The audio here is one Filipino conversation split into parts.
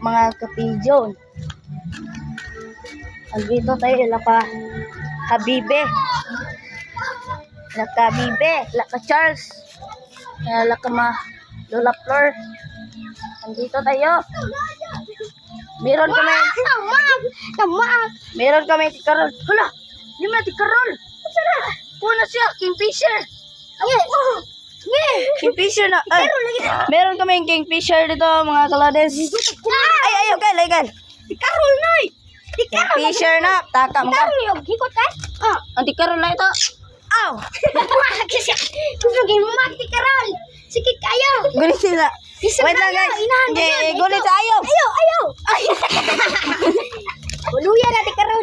mga kapijon. Andito tayo, laka Habibe. Laka Habibe, laka Charles. Laka Lola Flor. Andito tayo. Meron kami tikarol. Hala, di man tikarol. Kuna siya, Kingfisher. Kingfisher na. Ay, meron kami Kingfisher dito, mga kalades. Ay, legal. Tikarol na eh. Kingfisher na. Taka mo ka. Hikot ka? Ang tikarol na ito. Aw! Gusto mag tikarol. Sikit kayo. Gulit sila. Wait lang guys. Gulit sa ayaw. Ayaw. Buluyan na tikarol.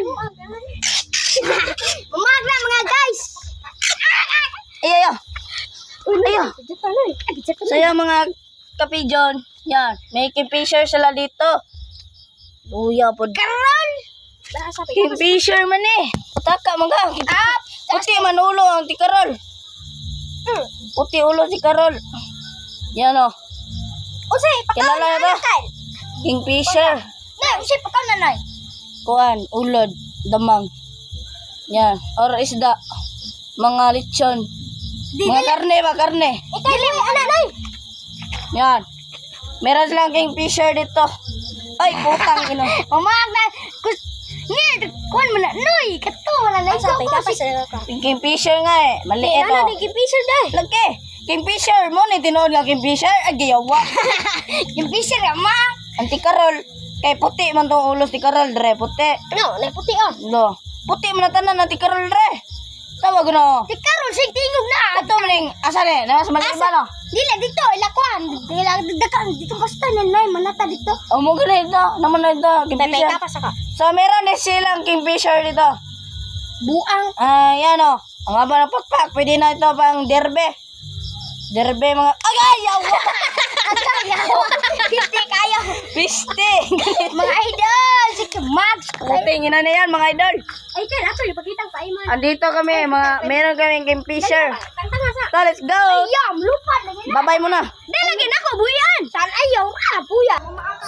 Umagla mga guys. Ayaw. So yung mga kapijon, yan, may Kingfisher sila dito. Luya po. Karol! Kingfisher man eh. Pataka mga. Puti man ulo ang tikarol. Puti ulo si Karol. Yan o. Usay, pakaw Kilala na to? Kingfisher. Nay, usay, pakaw na nay. Kuan, ulod, damang. Yan. Or isda. Mga lechon. Mga karne. Dili mo ana nay. Yan. Meron silang Kingfisher dito. Ay, putang ino. Umagla. Ni, kuan mo na. Noy, kato wala nay. Sapay ka pa sa ka. Kingfisher nga eh. Maliit o. Ano di Kingfisher day? Lagi. Kingfisher mo ni tinuod nga Kingfisher. Agayawa. Kingfisher ma. Ang tikarol. Kay puti man tong ulos tikarol dre. Puti. No, nay puti on. No. Puti man na tanan na tikarol dre. Tawag no. Tikarol sig tingog na. Ato maning asa ni? Namas maliit ba no? Dili dito ilakuan. Dili dakan dito basta na nay manata dito. O mo gani ito. Naman na ito. Kingfisher. pa sa ka. So meron din silang Kingfisher dito. Buang. Yan o. Ang haba ng pakpak. Pwede na ito pang derbe. Derbe mga... Agayaw! Ayaw. Piste kayo. Piste! Mga idol, si Max. Puting ina na yan mga idol. Ay, kan ato ipakita pa iman. Andito kami. Meron kaming Kingfisher. Kanta nga sa. So let's go! Ayam, lupa na yun. Babay mo na. Lagi na ko buyan. Saan ayaw ka, buya.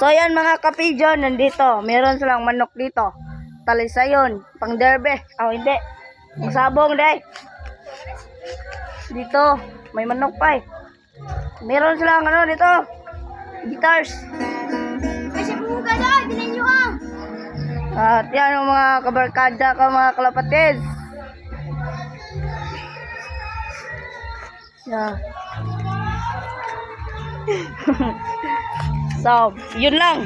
So yan mga kapijon. Nandito. Meron silang manok dito. Talisayon. Pang derbe. Hindi. Masabong day. Dito. May manok pa eh. Meron silang ano dito. Guitars. Kasi buga na, dinan nyo ah. At yan yung mga kabarkada ko mga kalapatids. Yeah. So, yun lang.